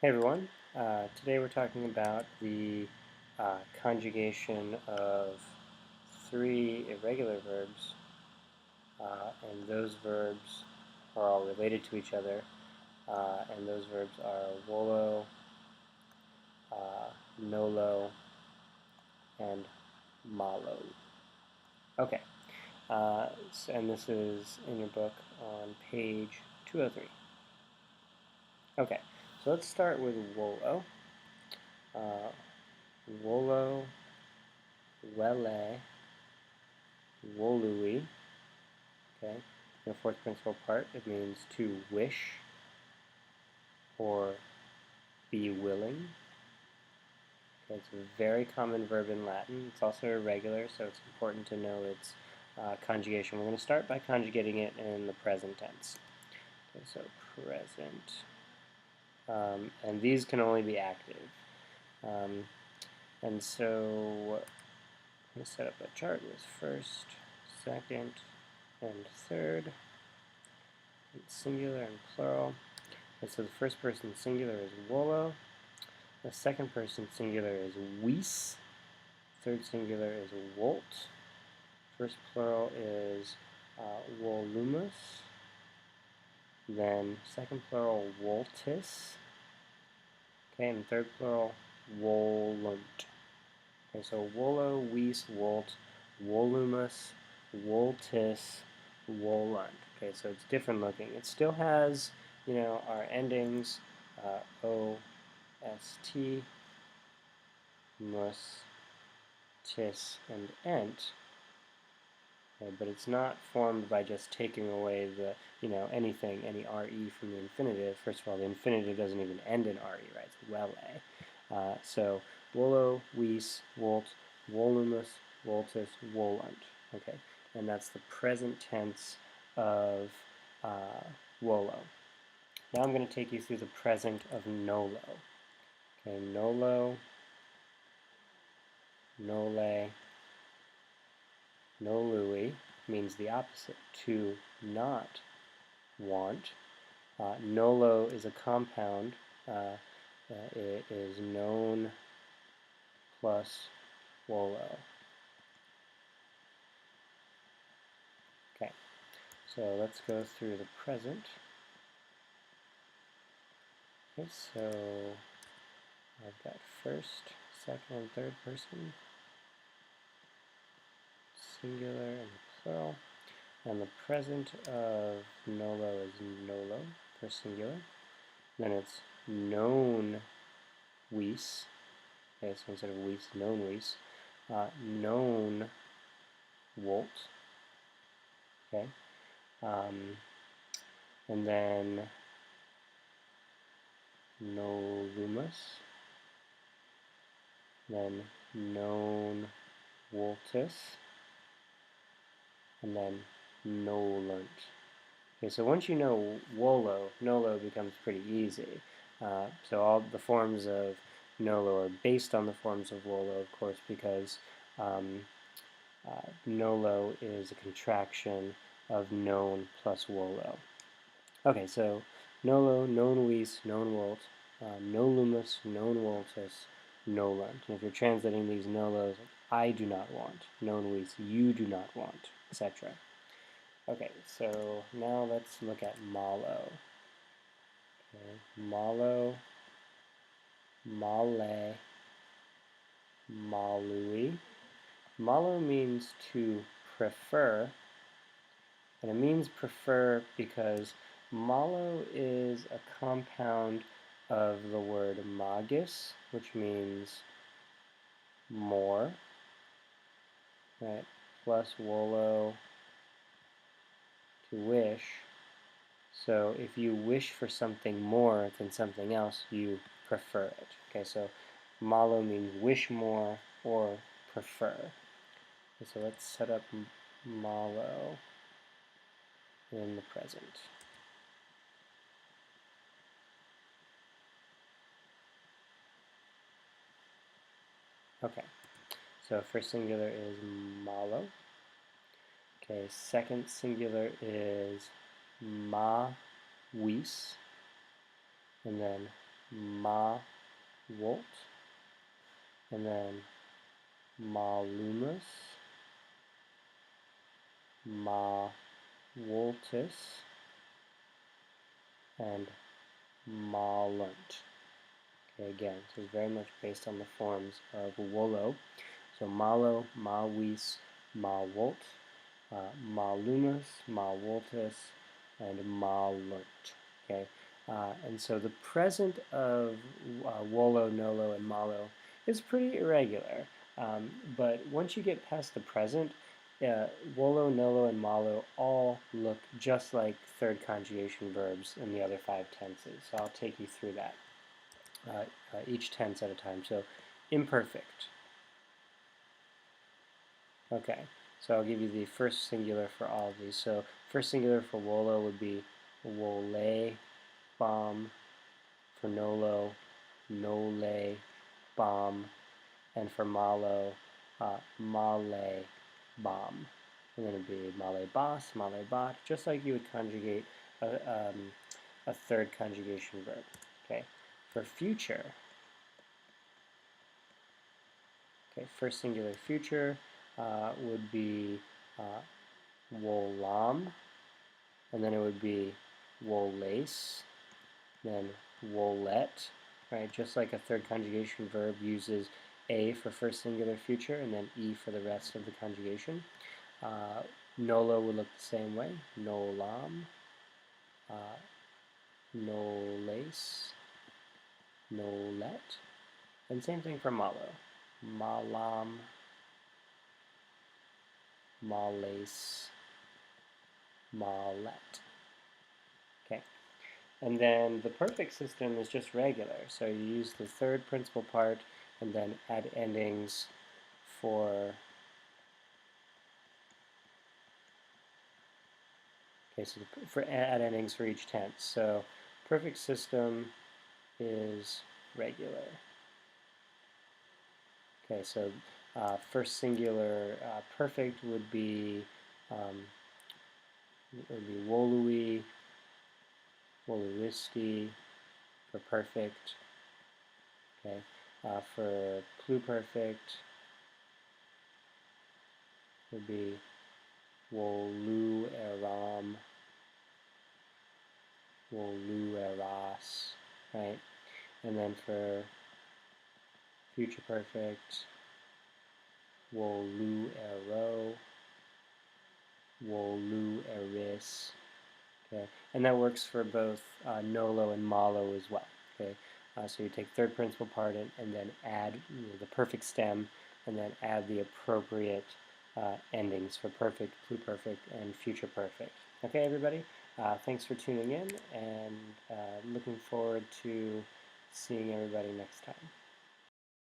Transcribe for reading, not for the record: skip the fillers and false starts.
Hey everyone, today we're talking about the conjugation of three irregular verbs, and those verbs are all related to each other, and those verbs are volo, nolo, and malo. Okay, and this is in your book on page 203. Okay, so let's start with volo. Volo, welle, volui. Okay, the fourth principal part, it means to wish or be willing. Okay, it's a very common verb in Latin. It's also irregular, so it's important to know its conjugation. We're going to start by conjugating it in the present tense. Okay, so present. And these can only be active. And so I'm going to set up a chart with first, second, and third, and singular and plural. And so the first person singular is volo, the second person singular is vis, third singular is volt, first plural is volumus, then second plural voltis, okay, and third plural volunt. Okay, so volo, vis, volt, volumus, voltis, volant. Okay, so it's different looking. It still has, our endings, o, st, mus, tis, and ent, okay, but it's not formed by just taking away the, anything, any re from the infinitive. First of all, the infinitive doesn't even end in re, right? It's welle. So volo, vis, volt, volumus, voltus, volant. Okay, and that's the present tense of volo. Now I'm going to take you through the present of nolo. Okay, nolo, nole, nolui means the opposite, to not want. Nolo is a compound. It is non plus volo. Okay, so let's go through the present. Okay, so I've got first, second, and third person, singular and plural. And the present of nolo is nolo for singular. Then it's known vis. Okay, so instead of vis, known vis. Known volt. Okay. And then nolumus. Then known voltus. And then nolant. Okay, so once you know volo, nolo becomes pretty easy. So all the forms of nolo are based on the forms of volo, of course, because nolo is a contraction of known plus volo. Okay, so nolo, known vis, known volt, nolumus, known voltus, nolant. And if you're translating these nolos, I do not want, known vis, you do not want, etc. Okay, so now let's look at malo. Okay, malo, malle, malui. Malo means to prefer, and it means prefer because malo is a compound of the word magis, which means more, right, plus volo, to wish. So if you wish for something more than something else, you prefer it. Okay, so malo means wish more or prefer. Okay, so let's set up malo in the present. Okay, so first singular is malo. Okay, second singular is ma vis, and then ma volt, and then malumus, ma voltus, and malunt. Okay, again, so it's very much based on the forms of volo. So malo, malvis, malvolt, malumus, malvoltus, and malunt. Okay, and so the present of volo, nolo, and malo is pretty irregular. But once you get past the present, volo, nolo, and malo all look just like third conjugation verbs in the other 5 tenses. So I'll take you through that. Each tense at a time. So imperfect. Okay, so I'll give you the first singular for all of these. So first singular for volo would be vole, bomb. For nolo, nole, bomb. And for malo, malle, bomb. And then it would be malle bas, malle bot, just like you would conjugate a third conjugation verb. Okay, for future, okay, first singular future would be wolam, and then it would be wollace, then wollet, right? Just like a third conjugation verb uses a for first singular future and then e for the rest of the conjugation. Nolo would look the same way, nolam, nolace, nolet, and same thing for malo, malam, malace, malet. Okay. And then the perfect system is just regular. So you use the third principal part and then add endings for, okay, so for add endings for each tense. So perfect system is regular. Okay, so first singular perfect would be volui, voluisti for perfect. Okay, for pluperfect would be volu eram, volu eras, right? And then for future perfect, volu ero, volu eris. Okay, and that works for both nolo and malo as well. Okay, so you take third principal part and then add the perfect stem, and then add the appropriate endings for perfect, pluperfect, and future perfect. Okay, everybody, thanks for tuning in, and looking forward to seeing everybody next time.